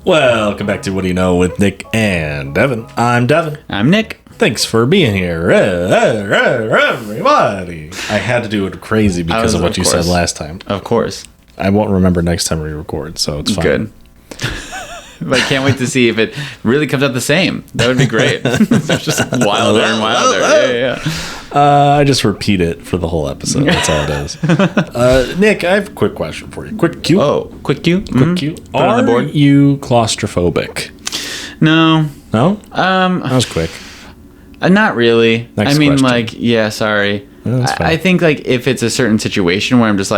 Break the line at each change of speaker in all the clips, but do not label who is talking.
Welcome back to What Do You Know with Nick and Devin. I'm Devin.
I'm Nick.
Thanks for being here, everybody. I had to do it crazy because of what you said last time.
Of course.
I won't remember next time we record, so it's fine.
Good. But I can't wait to see if it really comes out the same. That would be great. It's just wilder and wilder. Yeah.
I just repeat it for the whole episode. That's all it is. Nick, I have a quick question for you. Quick cue.
Oh, quick cue?
Quick cue.
on the board.
Are you claustrophobic?
No.
No? That was quick.
Not really.
Next
I mean,
question.
Sorry.
That's fine.
I think, if it's a certain situation where I'm just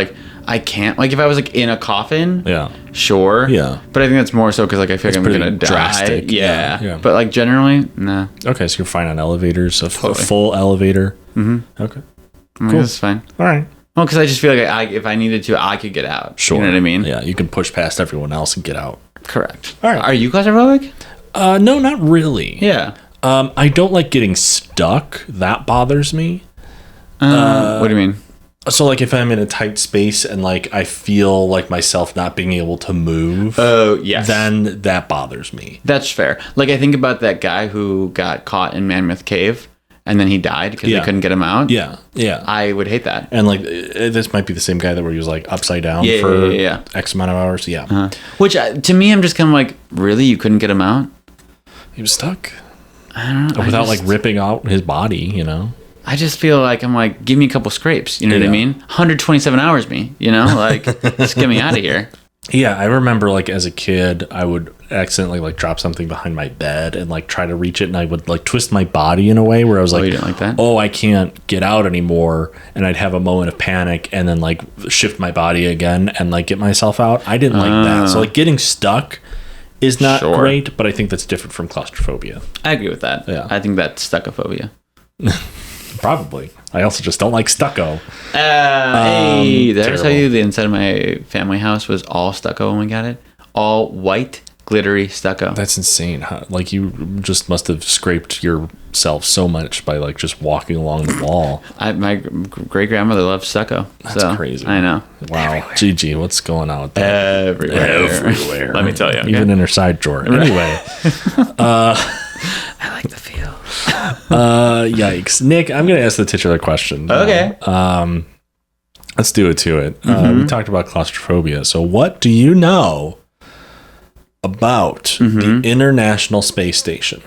I can't. If I was, in a coffin, sure.
Yeah.
But I think that's more so because, I feel like I'm going to die.
Drastic.
Yeah. But, generally, nah.
Okay, so you're fine on elevators, a full elevator.
Mm-hmm.
Okay.
Cool. That's fine.
All right.
Well, because I just feel like if I needed to, I could get out.
Sure.
You know what I mean?
Yeah, you can push past everyone else and get out.
Correct.
All right.
Are you claustrophobic?
No, not really.
Yeah.
I don't like getting stuck. That bothers me.
What do you mean?
So, if I'm in a tight space and, I feel like myself not being able to move.
Oh, yes.
Then that bothers me.
That's fair. I think about that guy who got caught in Mammoth Cave and then he died because they couldn't get him out.
Yeah, yeah.
I would hate that.
And, this might be the same guy where he was, upside down for X amount of hours. Yeah.
Uh-huh. Which, to me, I'm just kind of really? You couldn't get him out?
He was stuck.
I don't know.
Without, ripping out his body,
I just feel I'm give me a couple scrapes. You know what I mean? 127 hours me, just get me out of here.
Yeah, I remember as a kid, I would accidentally drop something behind my bed and try to reach it, and I would twist my body in a way where I was
you didn't like that?
Oh, I can't get out anymore, and I'd have a moment of panic and then shift my body again and get myself out. I didn't like that. So getting stuck is not great, but I think that's different from claustrophobia.
I agree with that.
Yeah.
I think that's stuccophobia.
Probably. I also just don't like stucco.
Hey, did I
terrible.
tell you the inside of my family house was all stucco when we got it? All white, glittery stucco.
That's insane. You just must have scraped yourself so much by just walking along the wall.
My great grandmother loved stucco.
That's crazy.
I know.
Wow. GG, what's going on with that?
Everywhere. Let me tell you. Okay?
Even in her side drawer. Anyway.
I like the feel.
Yikes. Nick, I'm going to ask the titular question.
Okay.
Let's do it to it. We talked about claustrophobia. So what do you know about the International Space Station,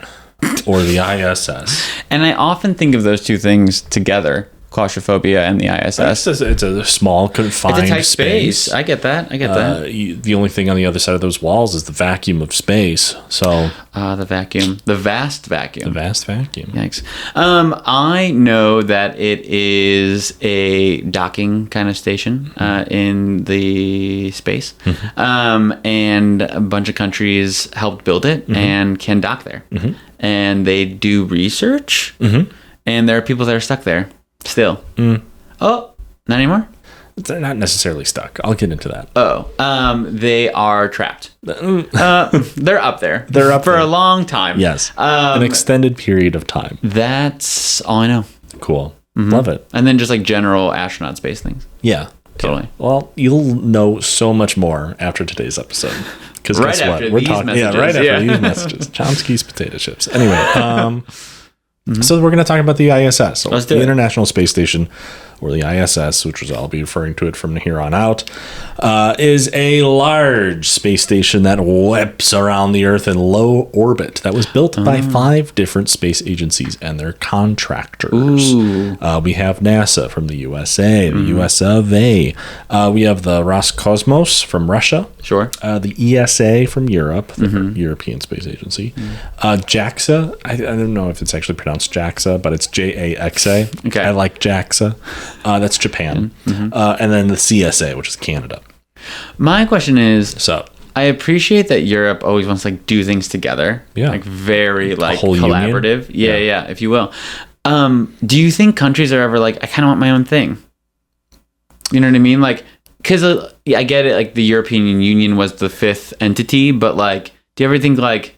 or the I.S.S.?
And I often think of those two things together, claustrophobia and the I.S.S.
It's a small, confined
It's a tight
space.
I get that.
The only thing on the other side of those walls is the vacuum of space. So
the vacuum. The vast vacuum.
The vast vacuum.
Yikes. I know that it is a docking kind of station in the space. And a bunch of countries helped build it and can dock there. And they do research. And there are people that are stuck there still. Oh, not anymore?
They're not necessarily stuck. I'll get into that.
They are trapped. They're up there.
They're up
for
there.
a long time.
Yes. An extended period of time.
That's all I know.
Cool. Love it.
And then just general astronaut space things.
Yeah.
Totally.
Well, you'll know so much more after today's episode. Because
Right
guess
after
what? We're
these
talking.
messages,
Yeah, right
yeah.
after these messages. Chomsky's potato chips. Anyway, so we're going to talk about the ISS. So
Let's do
the
it.
International Space Station, or the ISS, which I'll be referring to it from here on out, is a large space station that whips around the Earth in low orbit. That was built by 5 different space agencies and their contractors. We have NASA from the USA, the US of A. We have the Roscosmos from Russia.
Sure.
The ESA from Europe, the European Space Agency. JAXA, I don't know if it's actually pronounced JAXA, but it's JAXA.
Okay.
I like JAXA. That's Japan. And then the CSA, which is Canada.
My question is,
So
I appreciate that Europe always wants to do things together.
Yeah.
Very
whole
collaborative.
union?
Yeah, if you will. Do you think countries are ever I kind of want my own thing? You know what I mean? Because I get it. The European Union was the 5th entity, but do you ever think I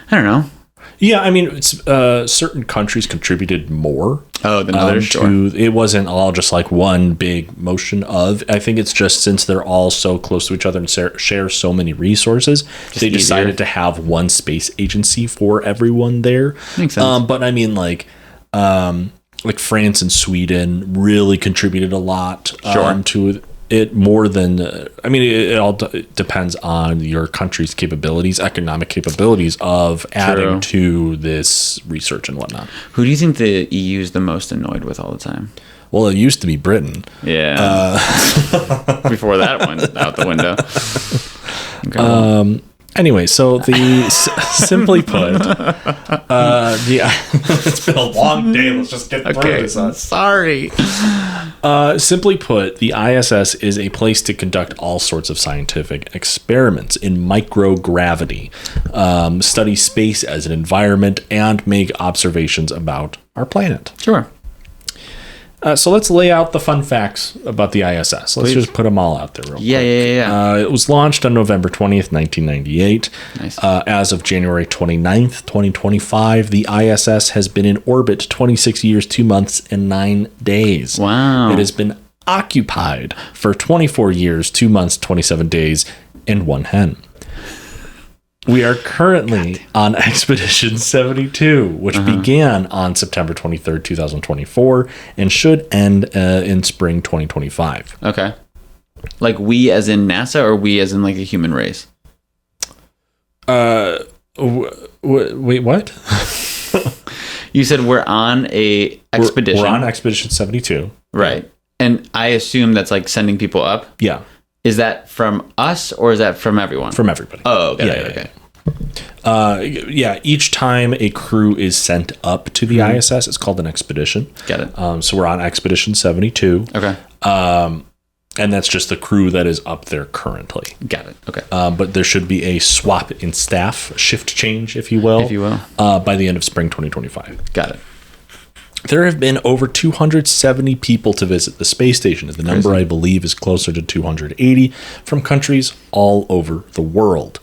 don't know?
Yeah, I mean, it's, certain countries contributed more.
Oh, than others, sure.
It wasn't all just like one big motion of. I think it's just since they're all so close to each other and share so many resources, they decided to have one space agency for everyone there.
Makes sense.
But I mean, like France and Sweden really contributed a lot to it more than. I mean, it all depends on your country's capabilities, economic capabilities of adding to this research and whatnot.
Who do you think the EU is the most annoyed with all the time?
Well, it used to be Britain.
Yeah. Before that went out the window. Okay.
Anyway, so simply put, it's been a long day. Let's just get through this.
Sorry.
Simply put, the ISS is a place to conduct all sorts of scientific experiments in microgravity, study space as an environment, and make observations about our planet.
Sure.
So let's lay out the fun facts about the ISS. Let's just put them all out there real quick.
Yeah.
It was launched on November 20th, 1998.
Nice.
As of January 29th, 2025, the ISS has been in orbit 26 years, 2 months, and 9 days.
Wow.
It has been occupied for 24 years, 2 months, 27 days, and 1 hen. We are currently on Expedition 72, which began on September 23rd, 2024, and should end in spring 2025.
Okay. Like we as in NASA, or we as in like the human race?
Wait, what?
You said we're on a expedition.
We're on Expedition 72.
Right. And I assume that's like sending people up?
Yeah.
Is that from us or is that from everyone?
From everybody.
Oh, okay.
Each time a crew is sent up to the ISS, it's called an expedition.
Got it.
So we're on Expedition 72.
Okay.
And that's just the crew that is up there currently.
Got it. Okay.
But there should be a swap in staff, shift change, if you will. By the end of spring 2025.
Got it.
There have been over 270 people to visit the space station. The number, I believe, is closer to 280 from countries all over the world.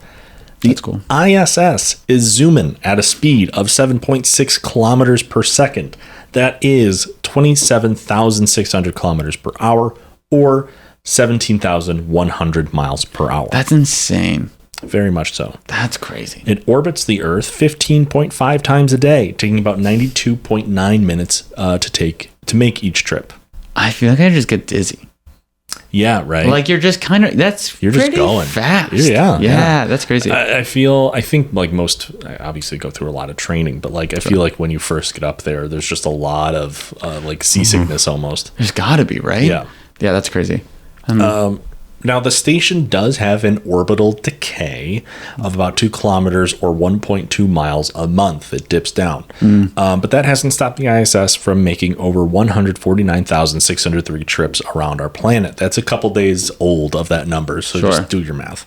That's cool.
ISS is zooming at a speed of 7.6 kilometers per second. That is 27,600 kilometers per hour, or 17,100 miles per hour.
That's insane.
Very much so.
That's crazy.
It orbits the Earth 15.5 times a day, taking about 92.9 minutes to make each trip.
I feel like I just get dizzy.
Yeah, right.
Like you're just kind of you're just going fast. Yeah, that's crazy.
I think like most, I obviously go through a lot of training, but like I feel like when you first get up there, there's just a lot of like seasickness almost.
There's got to be, right?
Yeah,
that's crazy.
Now, the station does have an orbital decay of about 2 kilometers or 1.2 miles a month. It dips down. But that hasn't stopped the ISS from making over 149,603 trips around our planet. That's a couple days old of that number, so just do your math.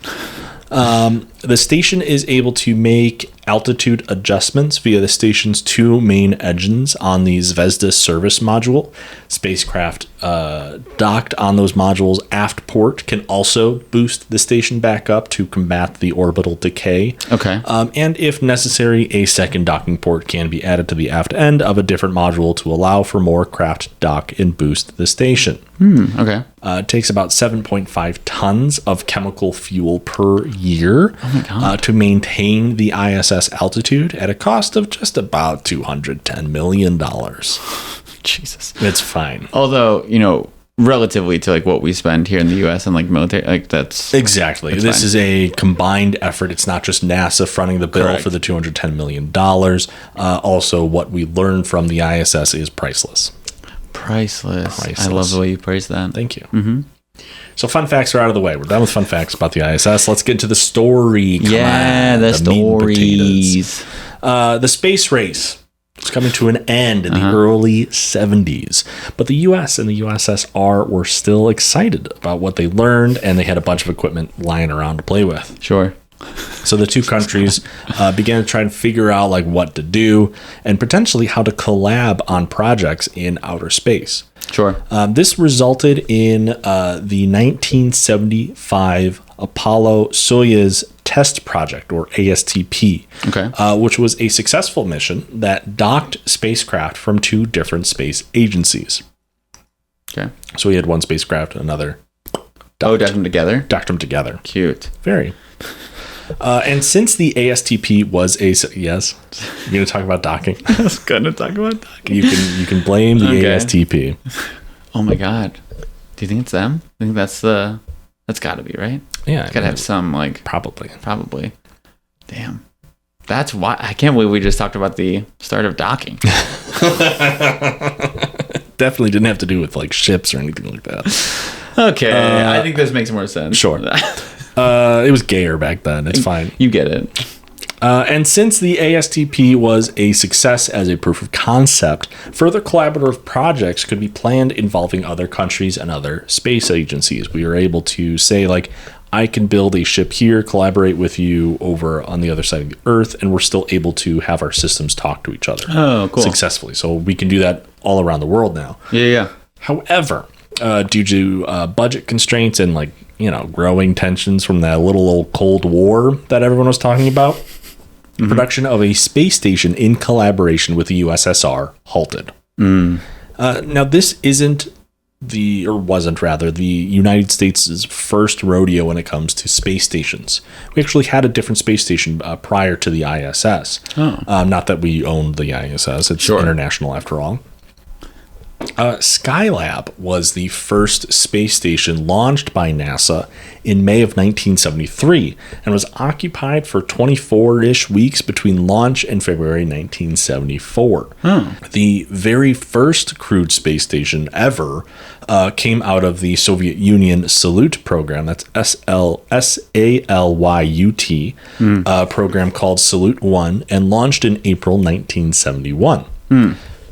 The station is able to make altitude adjustments via the station's 2 main engines on the Zvezda service module. Spacecraft docked on those modules aft port can also boost the station back up to combat the orbital decay.
Okay.
And if necessary, a second docking port can be added to the aft end of a different module to allow for more craft to dock and boost the station.
Okay.
It takes about 7.5 tons of chemical fuel per year to maintain the ISS altitude at a cost of just about $210 million.
Jesus.
It's fine.
Although, relatively to like what we spend here in the US and like military, like that's
exactly. This is a combined effort. It's not just NASA fronting the bill for the $210 million. Also, what we learned from the ISS is priceless.
Priceless. I love the way you praise that.
Thank you. So fun facts are out of the way. We're done with fun facts about the ISS. Let's get into the story.
The stories.
The space race is coming to an end in the early 70s. But the US and the USSR were still excited about what they learned, and they had a bunch of equipment lying around to play with.
Sure.
So the two countries began to try and figure out like what to do and potentially how to collab on projects in outer space.
Sure.
This resulted in the 1975 Apollo-Soyuz Test Project, or ASTP, which was a successful mission that docked spacecraft from 2 different space agencies.
Okay.
So we had one spacecraft, another.
Docked them together?
Docked them together.
Cute.
Very. And since the ASTP was a... Yes? You're going to talk about docking?
I was going to talk about docking.
You can blame the ASTP.
Oh my God. Do you think it's them? I think that's got to be, right?
Yeah.
It's got to have some, like...
Probably.
Damn. That's why... I can't believe we just talked about the start of docking.
Definitely didn't have to do with, like, ships or anything like that.
Okay. I think this makes more sense.
Sure. It was gayer back then. It's fine.
You get it.
And since the ASTP was a success as a proof of concept, further collaborative projects could be planned involving other countries and other space agencies. We were able to say, like, I can build a ship here, collaborate with you over on the other side of the Earth, and we're still able to have our systems talk to each other successfully. So we can do that all around the world now.
Yeah. However,
due to budget constraints and, like, growing tensions from that little old Cold War that everyone was talking about, production of a space station in collaboration with the USSR halted. Now, this wasn't the United States' first rodeo when it comes to space stations. We actually had a different space station prior to the ISS. Not that we owned the ISS. It's international after all. Skylab was the first space station launched by NASA in May of 1973 and was occupied for 24-ish weeks between launch and February 1974. The very first crewed space station ever came out of the Soviet Union Salyut program. That's SALYUT program called Salyut 1 and launched in April 1971.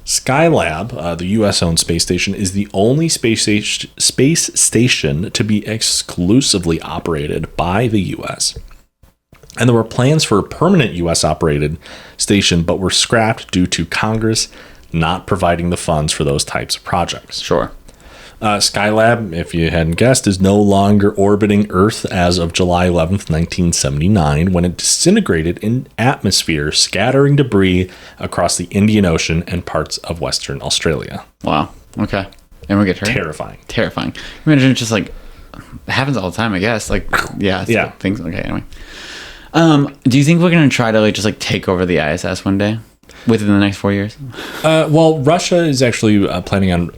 Skylab, the U.S.-owned space station, is the only space station to be exclusively operated by the U.S. And there were plans for a permanent U.S.-operated station, but were scrapped due to Congress not providing the funds for those types of projects. Skylab, if you hadn't guessed, is no longer orbiting Earth as of July 11th, 1979, when it disintegrated in atmosphere, scattering debris across the Indian Ocean and parts of Western Australia.
Wow. Okay. And we get hurt? Terrifying. Imagine it's just like, it happens all the time, I guess. Like, yeah. Things. Okay, anyway. Do you think we're going to try to just take over the ISS one day? Within the next 4 years?
Well, Russia is actually planning on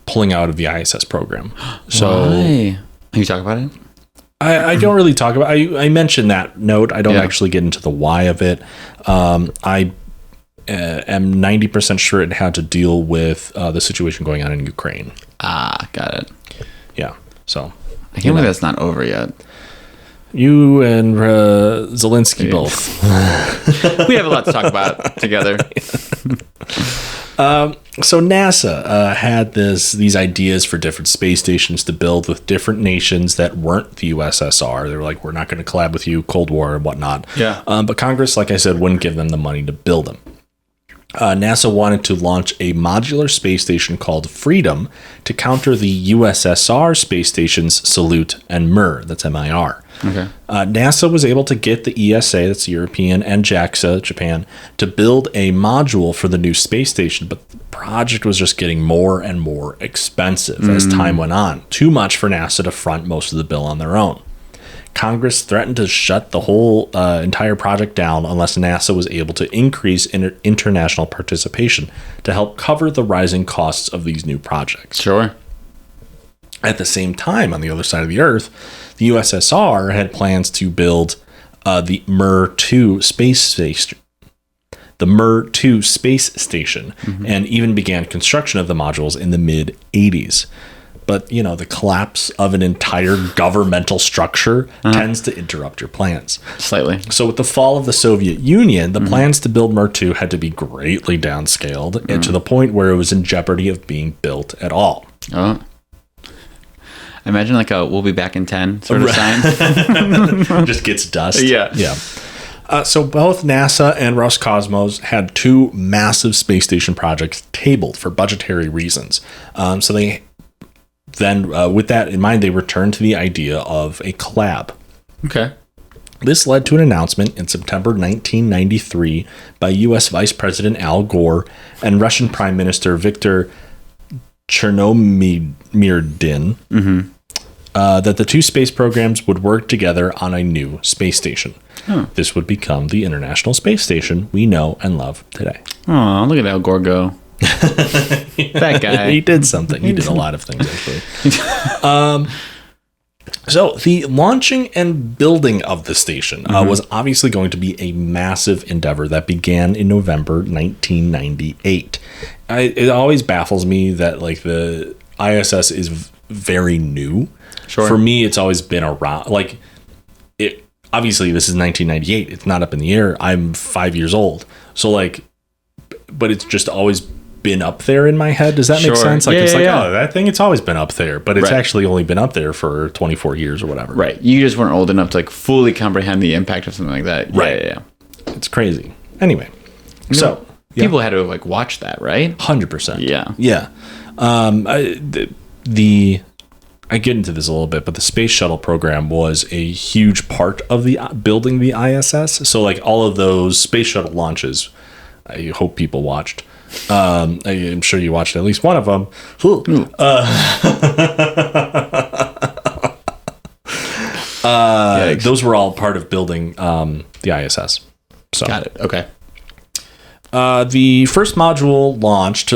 pulling out of the I.S.S. program. So,
why? You talk about it?
I don't really talk about it. I mentioned that note. I don't actually get into the why of it. I am 90% sure it had to deal with the situation going on in Ukraine.
Got it.
Yeah. So
I can't believe that's not over yet.
You and Zelensky both.
We have a lot to talk about together.
So NASA had these ideas for different space stations to build with different nations that weren't the USSR. They were like, we're not going to collab with you, Cold War and whatnot.
Yeah.
But Congress, like I said, wouldn't give them the money to build them. NASA wanted to launch a modular space station called Freedom to counter the USSR space stations Salyut and Mir. That's MIR.
Okay.
NASA was able to get the ESA, that's European, and JAXA, Japan, to build a module for the new space station, but the project was just getting more and more expensive as time went on. Too much for NASA to front most of the bill on their own. Congress threatened to shut the whole entire project down unless NASA was able to increase international participation to help cover the rising costs of these new projects.
Sure.
At the same time, on the other side of the Earth, the USSR had plans to build the Mir-2 space station. And even began construction of the modules in the mid-'80s. But, the collapse of an entire governmental structure tends to interrupt your plans.
Slightly.
So with the fall of the Soviet Union, the plans to build Mir-2 had to be greatly downscaled and to the point where it was in jeopardy of being built at all.
Oh. I imagine like a "we'll be back in 10" sort of sign.
Just gets dust.
Yeah.
So both NASA and Roscosmos had two massive space station projects tabled for budgetary reasons. So they then, with that in mind, they returned to the idea of a collab.
Okay.
This led to an announcement in September 1993 by U.S. Vice President Al Gore and Russian Prime Minister Viktor Chernomyrdin that the two space programs would work together on a new space station. This would become the International Space Station we know and love today.
Oh, look at Al Gore go. That guy.
He did something. He did a lot of things, actually. So the launching and building of the station was obviously going to be a massive endeavor that began in November 1998. It always baffles me that like the ISS is very new.
Sure.
For me, it's always been around. Like, it obviously this is 1998. It's not up in the air. I'm 5 years old. So like, but it's just always been up there in my head. Does that make sense? Like, oh, that thing, it's always been up there, but it's actually only been up there for 24 years or whatever.
Right. You just weren't old enough to like fully comprehend the impact of something like that.
Right.
Yeah.
It's crazy. Anyway, so
people had to like watch that, right?
100%.
Yeah.
Yeah. I get into this a little bit, but the space shuttle program was a huge part of the building the ISS. So like all of those space shuttle launches, I hope people watched. I'm sure you watched at least one of them. Those were all part of building the ISS. So
got it. Okay.
The first module launched.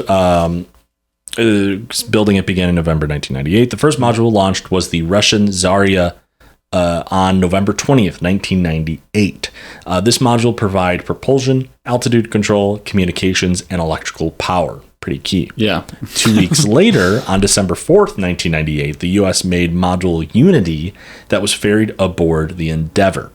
Building it began in November 1998. The first module launched was the Russian Zarya on November 20th, 1998. This module provided propulsion, altitude control, communications, and electrical power. Pretty key.
Yeah.
2 weeks later, on December 4th, 1998, the U.S. made module Unity that was ferried aboard the Endeavour.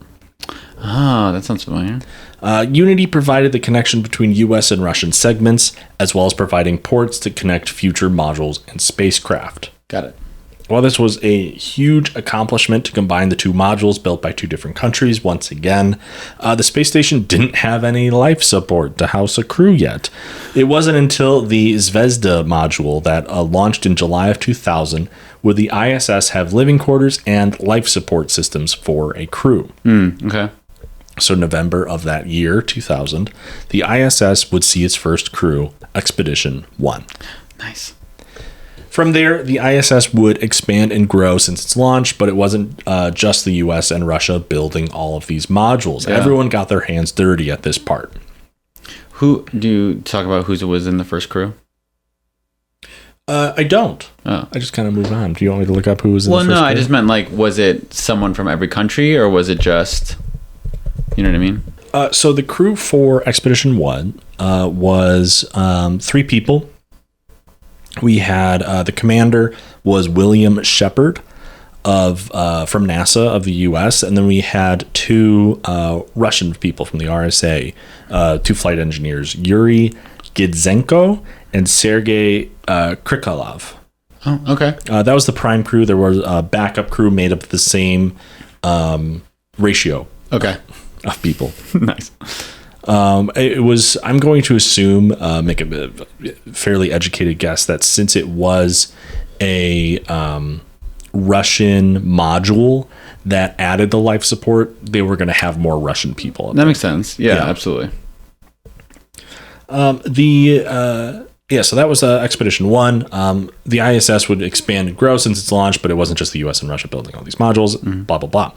Oh, that sounds familiar.
Unity provided the connection between U.S. and Russian segments, as well as providing ports to connect future modules and spacecraft.
Got it.
While this was a huge accomplishment to combine the two modules built by two different countries, once again, the space station didn't have any life support to house a crew yet. It wasn't until the Zvezda module that launched in July of 2000 would the ISS have living quarters and life support systems for a crew.
Okay.
So November of that year, 2000, the ISS would see its first crew, Expedition 1.
Nice.
From there, the ISS would expand and grow since its launch, but it wasn't just the US and Russia building all of these modules. Yeah. Everyone got their hands dirty at this part.
Who do you talk about who was in the first crew?
I don't.
Oh.
I just kind of move on. Do you want me to look up who was in the first crew?
Well, no, I just meant like, was it someone from every country or was it just, you know what I mean?
So the crew for Expedition 1 was 3 people. We had the commander was William Shepard from NASA of the U.S., and then we had 2 Russian people from the RSA, 2 flight engineers, Yuri Gidzenko and Sergei Krikalev.
Oh, okay.
That was the prime crew. There was a backup crew made up of the same ratio.
Okay.
Of people.
Nice.
It was, I'm going to assume, make a fairly educated guess that since it was a Russian module that added the life support, they were going to have more Russian people.
That makes sense. Yeah, absolutely.
So that was Expedition 1. The ISS would expand and grow since its launch, but it wasn't just the US and Russia building all these modules, blah, blah, blah.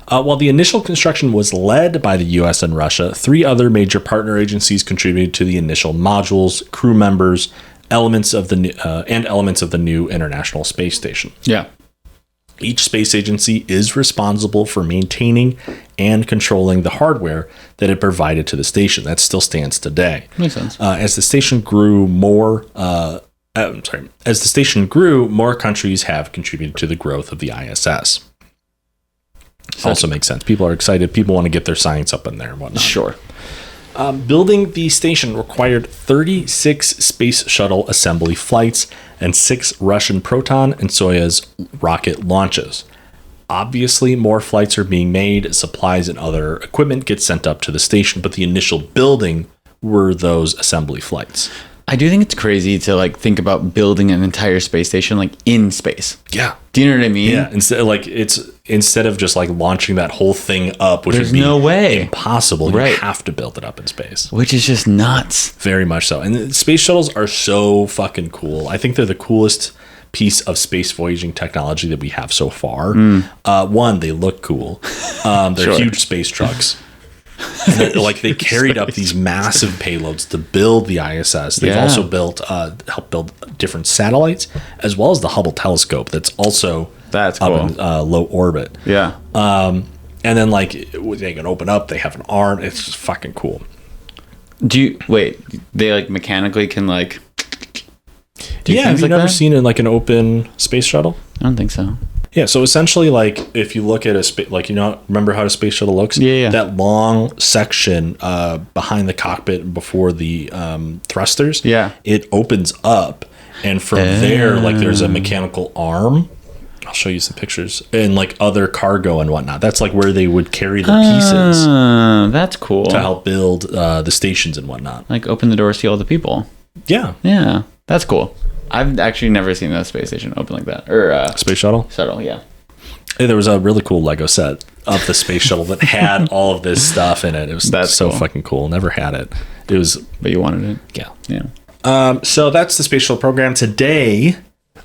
While the initial construction was led by the US and Russia, 3 other major partner agencies contributed to the initial modules, crew members, elements of the new International Space Station.
Yeah.
Each space agency is responsible for maintaining and controlling the hardware that it provided to the station. That still stands today.
Makes sense.
As the station grew, more countries have contributed to the growth of the ISS. Also makes sense. People are excited. People want to get their science up in there and whatnot.
Sure.
Building the station required 36 space shuttle assembly flights and 6 Russian Proton and Soyuz rocket launches. Obviously, more flights are being made, supplies and other equipment get sent up to the station, but the initial building were those assembly flights.
I do think it's crazy to like think about building an entire space station like in space.
Yeah.
Do you know what I mean?
Yeah. Instead, like it's instead of just like launching that whole thing up, which
There's
would be
no way.
impossible,
Right.
you have to build it up in space.
Which is just nuts.
Very much so. And the space shuttles are so fucking cool. I think they're the coolest piece of space voyaging technology that we have so far. One, they look cool. They're
Sure.
huge space trucks. Like they carried up these massive payloads to build the ISS. They've
Yeah.
also helped build different satellites, as well as the Hubble telescope. That's also
That's
up
cool.
in low orbit.
Yeah.
And then like they can open up. They have an arm. It's just fucking cool.
They like mechanically can like do
Yeah, have
things
you
like
never
that?
seen like an open space shuttle?
I don't think so.
Yeah, so essentially, like if you look at a space, like remember how a space shuttle looks?
Yeah.
That long section behind the cockpit before the thrusters.
Yeah.
It opens up, and from there, like there's a mechanical arm. I'll show you some pictures and like other cargo and whatnot. That's like where they would carry the pieces
That's cool.
to help build the stations and whatnot.
Like open the doors to all the people.
Yeah,
Yeah, that's cool. I've actually never seen a space station open like that. Or
space shuttle.
shuttle, yeah.
Hey, there was a really cool Lego set of the space shuttle that had all of this stuff in it. It was
That's
so
cool.
fucking cool. Never had it. It was,
But you wanted it.
yeah.
Yeah.
So that's the space shuttle program. Today,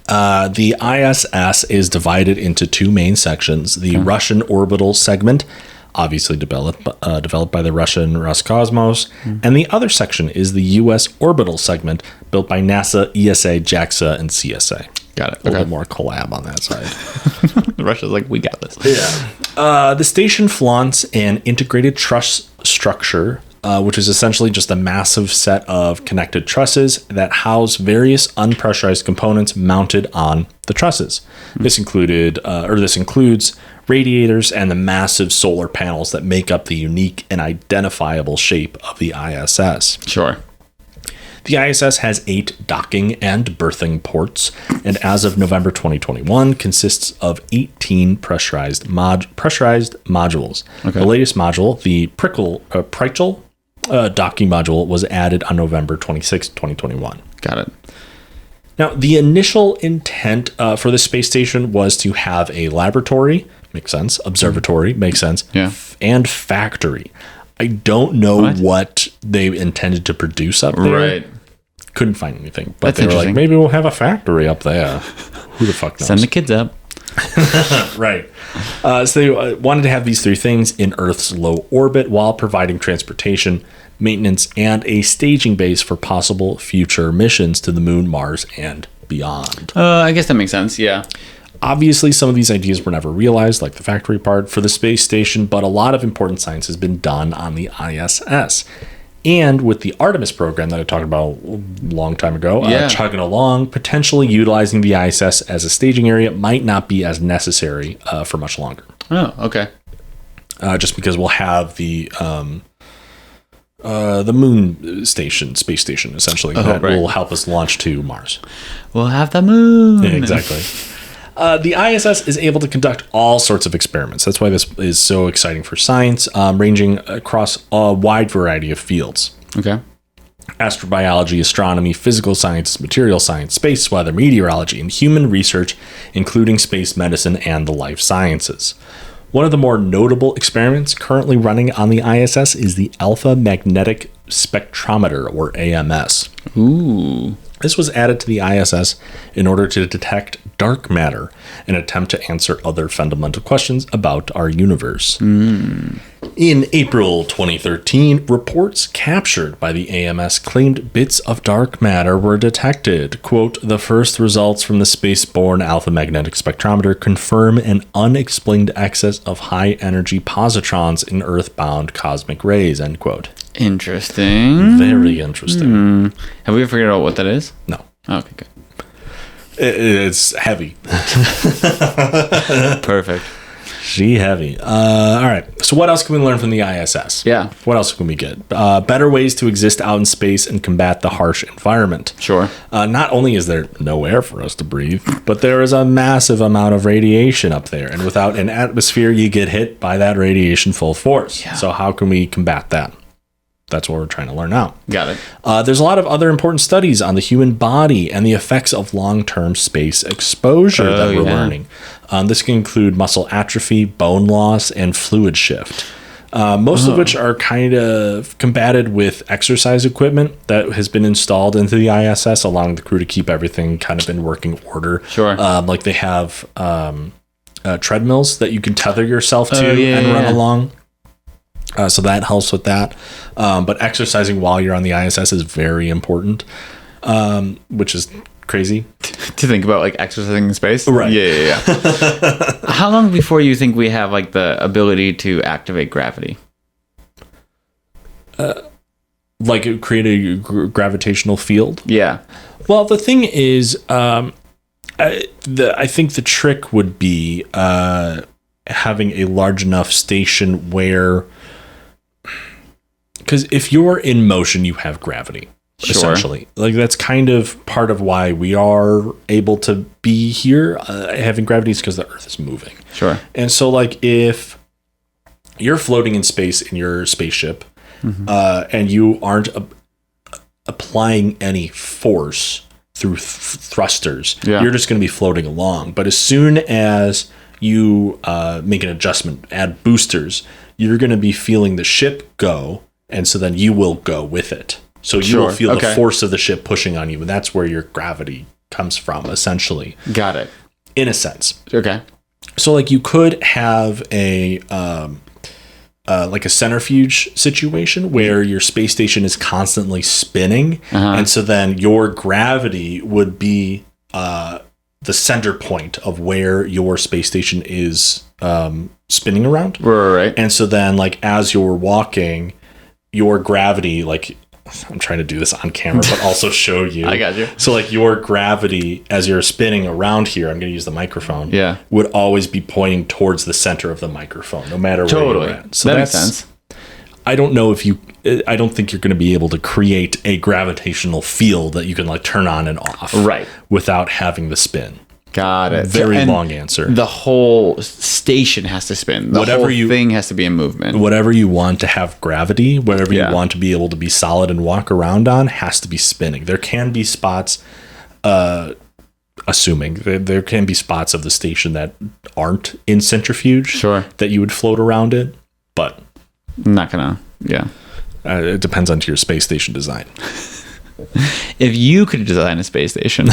the ISS is divided into two main sections. The Russian orbital segment, obviously developed by the Russian Roscosmos, and the other section is the U.S. orbital segment built by NASA, ESA, JAXA, and CSA.
Got it.
A little bit more collab on that side.
Russia's like, we got this.
Yeah. The station flaunts an integrated truss structure, which is essentially just a massive set of connected trusses that house various unpressurized components mounted on the trusses. This includes radiators and the massive solar panels that make up the unique and identifiable shape of the ISS.
Sure.
The ISS has 8 docking and berthing ports, and as of November 2021, consists of 18 pressurized modules.
Okay.
The latest module, the Prichel docking module, was added on November 26, 2021.
Got it.
Now, the initial intent for the space station was to have a laboratory, makes sense, observatory, makes sense,
Yeah.
and factory. I don't know what they intended to produce up there.
Right.
Couldn't find anything. But
That's
they were like,
interesting.
maybe we'll have a factory up there. Who the fuck knows?
Send the kids up.
Right. So they wanted to have these 3 things in Earth's low orbit while providing transportation, maintenance, and a staging base for possible future missions to the moon, Mars, and beyond.
I guess that makes sense. Yeah.
Obviously, some of these ideas were never realized, like the factory part for the space station, but a lot of important science has been done on the ISS. And with the Artemis program that I talked about a long time ago, chugging along, potentially utilizing the ISS as a staging area might not be as necessary for much longer.
Oh, okay.
Just because we'll have the moon station, space station, essentially, that will help us launch to Mars.
We'll have the moon.
Yeah, exactly. The ISS is able to conduct all sorts of experiments. That's why this is so exciting for science, ranging across a wide variety of fields.
Okay.
Astrobiology, astronomy, physical science, material science, space weather, meteorology, and human research, including space medicine and the life sciences. One of the more notable experiments currently running on the ISS is the Alpha Magnetic Spectrometer, or AMS.
Ooh.
This was added to the ISS in order to detect dark matter and attempt to answer other fundamental questions about our universe. In April 2013, reports captured by the AMS claimed bits of dark matter were detected. Quote, the first results from the space-borne alpha magnetic spectrometer confirm an unexplained excess of high-energy positrons in earthbound cosmic rays, end quote.
Interesting.
Very interesting.
Have we ever figured out what that is?
No.
Okay, good.
It's heavy.
Perfect.
She heavy. All right. So what else can we learn from the ISS?
Yeah.
What else can we get? Better ways to exist out in space and combat the harsh environment.
Sure.
Not only is there no air for us to breathe, but there is a massive amount of radiation up there. And without an atmosphere, you get hit by that radiation full force.
Yeah.
So how can we combat that? That's what we're trying to learn now.
Got it.
There's a lot of other important studies on the human body and the effects of long-term space exposure that we're learning. This can include muscle atrophy, bone loss, and fluid shift. Most of which are kind of combated with exercise equipment that has been installed into the ISS, allowing the crew to keep everything kind of in working order.
Sure.
Like they have treadmills that you can tether yourself to and run along. So that helps with that. But exercising while you're on the ISS is very important, which is crazy.
To think about like exercising in space?
Right.
Yeah. How long before you think we have like the ability to activate gravity?
Like create a gravitational field?
Yeah.
Well, the thing is, I think the trick would be having a large enough station where... Because if you're in motion, you have gravity.
Sure.
Essentially, like that's kind of part of why we are able to be here having gravity, is because the Earth is moving.
Sure.
And so like if you're floating in space in your spaceship and you aren't applying any force through thrusters, you're just going to be floating along. But as soon as you make an adjustment, add boosters, you're going to be feeling the ship go, and so then you will go with it. So you will feel the force of the ship pushing on you, and that's where your gravity comes from, essentially.
Got it.
In a sense.
Okay.
So, like, you could have a like a centrifuge situation where your space station is constantly spinning, and so then your gravity would be the center point of where your space station is spinning around.
Right.
And so then, like, as you're walking, your gravity, like... I'm trying to do this on camera, but also show you.
I got you.
So like your gravity as you're spinning around here, I'm going to use the microphone.
Yeah.
Would always be pointing towards the center of the microphone, no matter where you're at. So
that makes sense.
I don't know if I don't think you're going to be able to create a gravitational field that you can like turn on and off.
Right.
Without having the spin.
Got it.
Very long answer.
The whole station has to spin. The whole thing has to be in movement.
Whatever you want to have gravity, whatever you want to be able to be solid and walk around on, has to be spinning. There can be spots, assuming there can be spots of the station that aren't in centrifuge, that you would float around it, but
not gonna. Yeah,
it depends on your space station design.
If you could design a space station.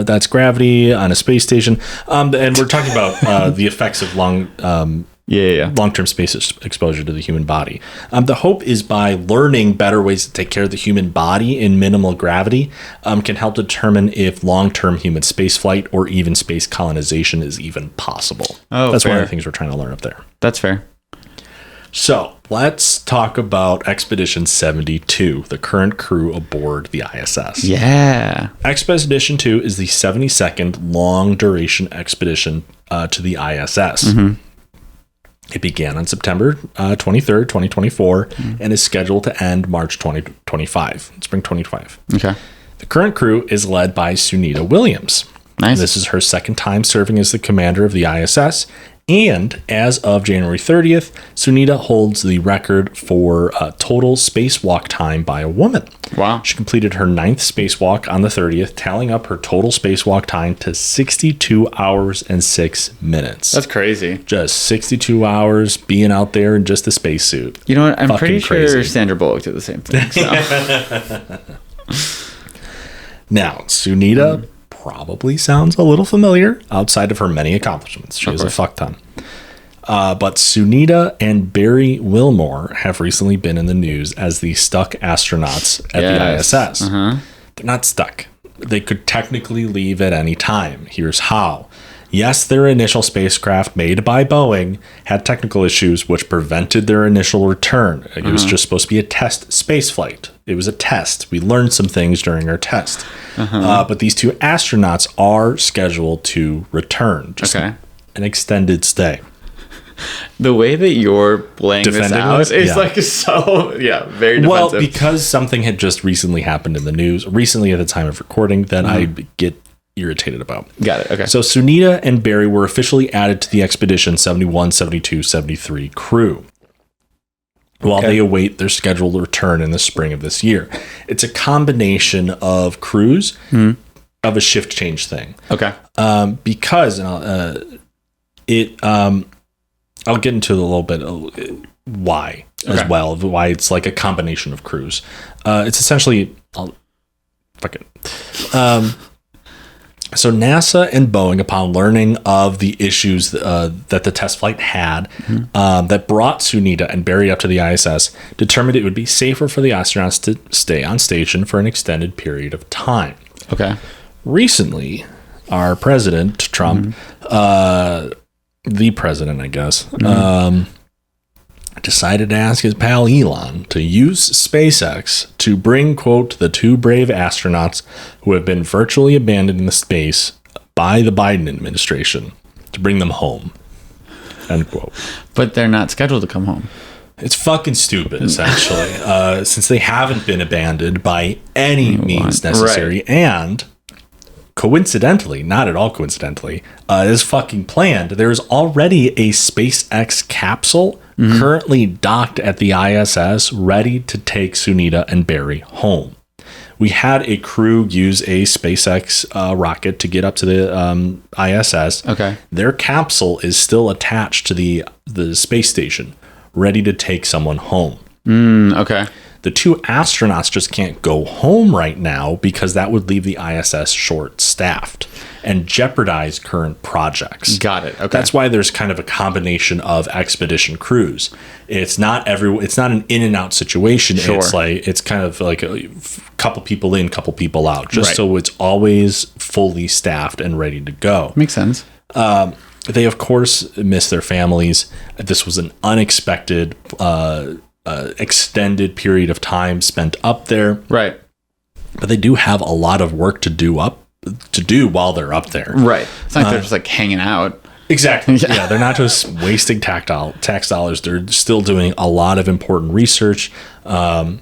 That's gravity on a space station. And we're talking about the effects of long-term space exposure to the human body. The hope is by learning better ways to take care of the human body in minimal gravity, can help determine if long-term human space flight or even space colonization is even possible. That's one of the things we're trying to learn up there.
That's fair.
So let's talk about Expedition 72, the current crew aboard the ISS.
Yeah.
Expedition 2 is the 72nd long-duration expedition to the ISS. It began on September 23rd, 2024, and is scheduled to end March 2025, spring 2025.
Okay.
The current crew is led by Sunita Williams.
Nice.
This is her second time serving as the commander of the ISS. And as of January 30th, Sunita holds the record for total spacewalk time by a woman.
Wow.
She completed her 9th spacewalk on the 30th, tallying up her total spacewalk time to 62 hours and 6 minutes.
That's crazy.
Just 62 hours being out there in just a spacesuit.
You know what? I'm pretty
crazy.
sure Sandra Bullock did the same thing. So.
Now, Sunita probably sounds a little familiar outside of her many accomplishments. She has a fuck ton. But Sunita and Barry Wilmore have recently been in the news as the stuck astronauts at the ISS. They're not stuck. They could technically leave at any time. Here's how. Yes, their initial spacecraft made by Boeing had technical issues which prevented their initial return. It was just supposed to be a test space flight. It was a test. We learned some things during our test. But these two astronauts are scheduled to return. Just an extended stay.
The way that you're laying this out is like very defensive.
Well, because something had just recently happened in the news, recently at the time of recording, that I get irritated about.
Got it. Okay.
So Sunita and Barry were officially added to the Expedition 71, 72, 73 crew while they await their scheduled return in the spring of this year. It's a combination of crews of a shift change thing.
Okay.
Because I'll get into a little bit why as well, why it's like a combination of crews. It's essentially, so NASA and Boeing, upon learning of the issues that the test flight had that brought Sunita and Barry up to the ISS, determined it would be safer for the astronauts to stay on station for an extended period of time.
Okay.
Recently, our president, Trump, the president, I guess, decided to ask his pal Elon to use SpaceX to bring, quote, the two brave astronauts who have been virtually abandoned in space by the Biden administration, to bring them home, end quote.
But they're not scheduled to come home.
It's fucking stupid, essentially, since they haven't been abandoned by any means necessary. Right. And coincidentally, not at all coincidentally, as fucking planned, there's already a SpaceX capsule currently docked at the ISS, ready to take Sunita and Barry home. We had a crew use a SpaceX rocket to get up to the ISS.
Okay.
Their capsule is still attached to the space station, ready to take someone home.
Okay.
The two astronauts just can't go home right now because that would leave the ISS short-staffed and jeopardize current projects.
Got it. Okay.
That's why there's kind of a combination of expedition crews. It's not an in and out situation.
Sure.
It's kind of like a couple people in, couple people out, just so it's always fully staffed and ready to go.
Makes sense.
They of course miss their families. This was an unexpected extended period of time spent up there.
Right.
But they do have a lot of work to do while they're up there.
Right. It's not like they're just like hanging out.
Exactly. Yeah, they're not just wasting tax dollars. They're still doing a lot of important research. Sunita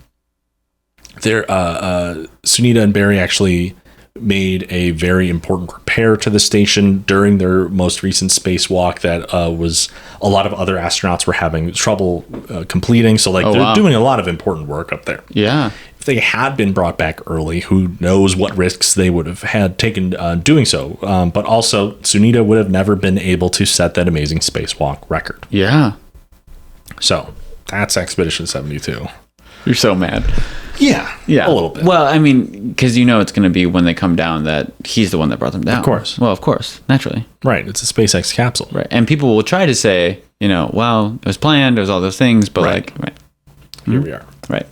and Barry actually made a very important repair to the station during their most recent spacewalk that was a lot of other astronauts were having trouble completing. So they're doing a lot of important work up there.
Yeah.
If they had been brought back early, who knows what risks they would have had taken doing so. But also, Sunita would have never been able to set that amazing spacewalk record.
Yeah.
So that's Expedition 72.
You're so mad.
Yeah, a little bit.
Well, I mean, because it's going to be when they come down that he's the one that brought them down.
Of course.
Well, of course, naturally.
Right, it's a SpaceX capsule.
Right, and people will try to say, well, it was planned, it was all those things, but
Here we are.
Right.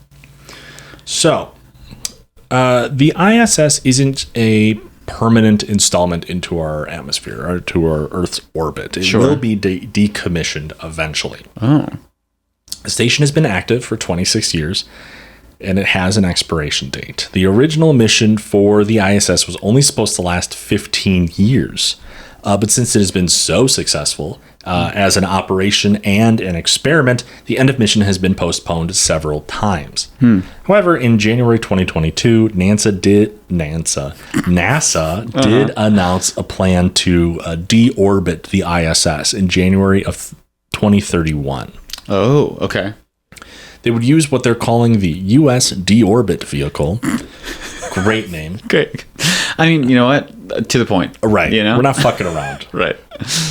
So, the ISS isn't a permanent installment into our atmosphere or to our Earth's orbit. It will be decommissioned eventually.
Oh.
The station has been active for 26 years, and it has an expiration date. The original mission for the ISS was only supposed to last 15 years, but since it has been so successful as an operation and an experiment, the end of mission has been postponed several times. However, in January 2022, NASA did announce a plan to deorbit the ISS in January of 2031.
Oh, okay.
They would use what they're calling the U.S. deorbit vehicle. Great name.
Great. I mean, you know what? To the point.
Right. We're not fucking around.
Right.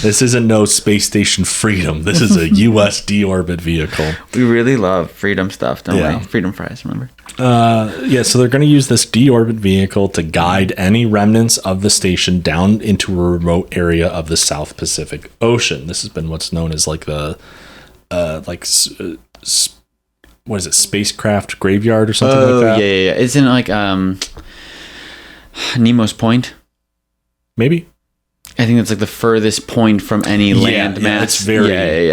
This isn't no space station freedom. This is a U.S. deorbit vehicle.
We really love freedom stuff, don't we? Freedom fries, remember?
So they're going to use this deorbit vehicle to guide any remnants of the station down into a remote area of the South Pacific Ocean. This has been what's known as like the what is it, spacecraft graveyard or something like that?
Yeah. Isn't it like Nemo's Point?
Maybe.
I think it's like the furthest point from any land mass.
It's very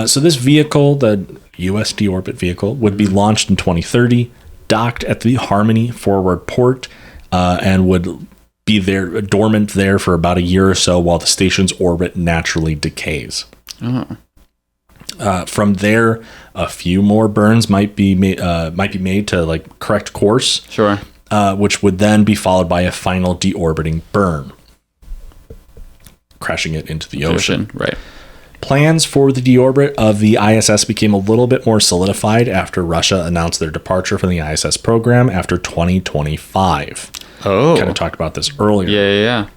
so this vehicle, the U.S. deorbit vehicle, would be launched in 2030, docked at the Harmony Forward Port, and would be there dormant there for about a year or so while the station's orbit naturally decays.
Oh.
From there, a few more burns might be made to like correct course.
Sure.
Which would then be followed by a final deorbiting burn, crashing it into the ocean.
Right.
Plans for the deorbit of the ISS became a little bit more solidified after Russia announced their departure from the ISS program after 2025.
Oh.
Kind of talked about this earlier.
Yeah.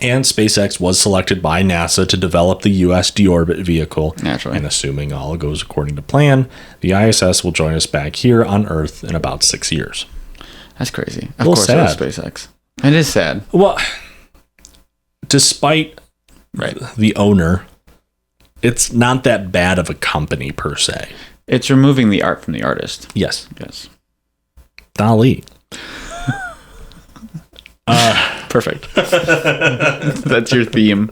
And SpaceX was selected by NASA to develop the U.S. deorbit vehicle.
Naturally.
And assuming all goes according to plan, the ISS will join us back here on Earth in about 6 years.
That's crazy. Of course, it was SpaceX. It is sad.
Well, despite the owner, it's not that bad of a company per se.
It's removing the art from the artist.
Yes.
Dali. Perfect. That's your theme.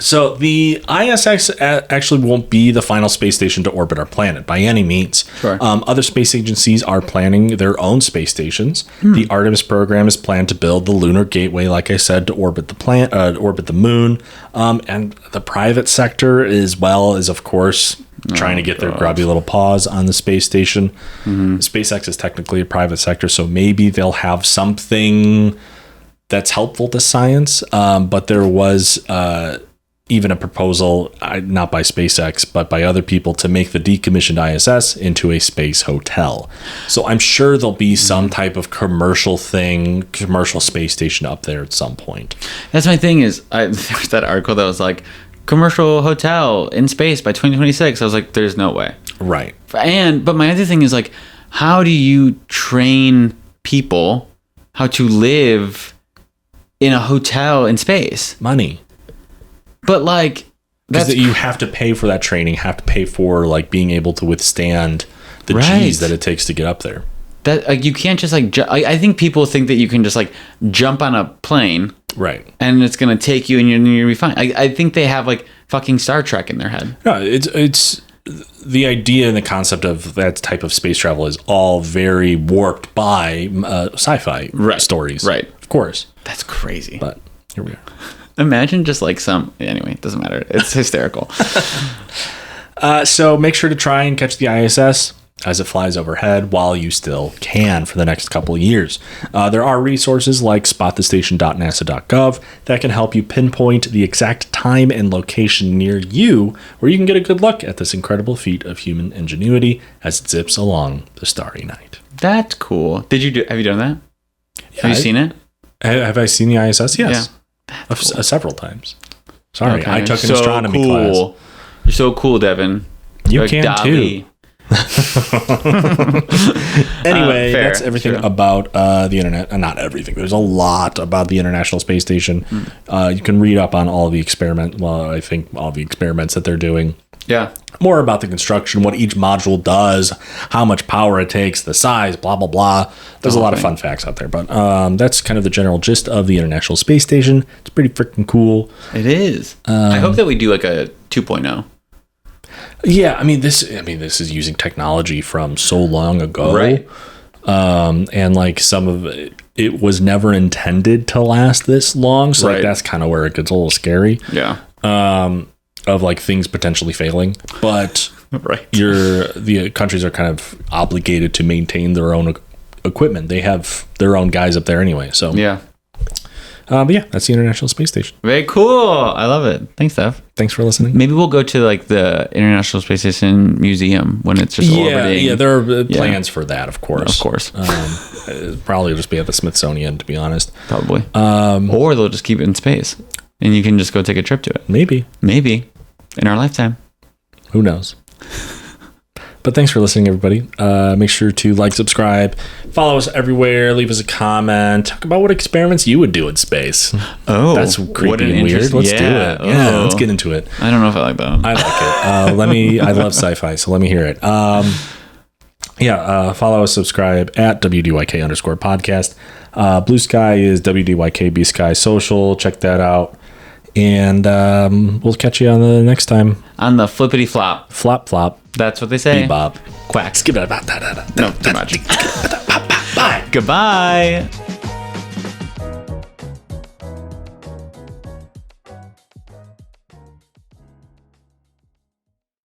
So the ISS actually won't be the final space station to orbit our planet by any means.
Sure.
Other space agencies are planning their own space stations. The Artemis program is planned to build the lunar gateway, like I said, to orbit the moon. And the private sector, as well, is of course trying to get their grubby little paws on the space station. SpaceX is technically a private sector, so maybe they'll have something that's helpful to science. But there was even a proposal, not by SpaceX, but by other people, to make the decommissioned ISS into a space hotel. So I'm sure there'll be some type of commercial space station up there at some point.
That's my thing is, there's that article that was like, commercial hotel in space by 2026. I was like, there's no way.
Right.
But my other thing is like, how do you train people how to live in a hotel in space?
Money.
But like,
because you have to pay for that training, have to pay for like being able to withstand the G's that it takes to get up there.
That like you can't just like I think people think that you can just like jump on a plane,
right? And
it's gonna take you and you're gonna be fine. I think they have like fucking Star Trek in their head.
No, it's the idea and the concept of that type of space travel is all very warped by sci-fi stories,
right?
Of course,
that's crazy.
But here we are.
Imagine just like anyway, it doesn't matter. It's hysterical.
So make sure to try and catch the ISS as it flies overhead while you still can for the next couple of years. There are resources like spotthestation.nasa.gov that can help you pinpoint the exact time and location near you where you can get a good look at this incredible feat of human ingenuity as it zips along the starry night.
That's cool. Have you done that? Yeah, have you seen it?
Have I seen the ISS? Yes.
Yeah. Cool.
Several times. Sorry,
okay.
I took an astronomy class.
You're so cool, Devin.
You can too. Anyway, that's everything about the internet. Not everything. There's a lot about the International Space Station. You can read up on all the I think all the experiments that they're doing.
Yeah.
More about the construction, what each module does, how much power it takes, the size, blah, blah, blah. There's a lot of fun facts out there. But that's kind of the general gist of the International Space Station. It's pretty freaking cool.
It is. I hope that we do like a 2.0.
Yeah, I mean this is using technology from so long ago.
Right.
And like some of it was never intended to last this long. So like that's kind of where it gets a little scary.
Yeah.
Of like things potentially failing, but the countries are kind of obligated to maintain their own equipment. They have their own guys up there anyway. So
yeah.
But yeah, that's the International Space Station.
Very cool. I love it. Thanks, Steph.
Thanks for listening.
Maybe we'll go to like the International Space Station Museum when it's just orbiting.
Yeah, there are plans for that, of course.
Of course.
Probably just be at the Smithsonian, to be honest.
Probably. Or they'll just keep it in space, and you can just go take a trip to it.
Maybe.
In our lifetime.
Who knows? But thanks for listening, everybody. Make sure to like, subscribe, follow us everywhere, leave us a comment, talk about what experiments you would do in space.
Oh,
that's creepy and weird. Let's do it. Yeah, let's get into it.
I don't know if I like that.
I like it. I love sci-fi, so let me hear it. Follow us, subscribe at WDYK_podcast. Blue Sky is WDYK B Sky Social. Check that out. And we'll catch you on the next time.
On the flippity flop.
Flop, flop.
That's what they say.
Bebop.
Quack.
Skip it.
No, too much.
Bye.
Goodbye.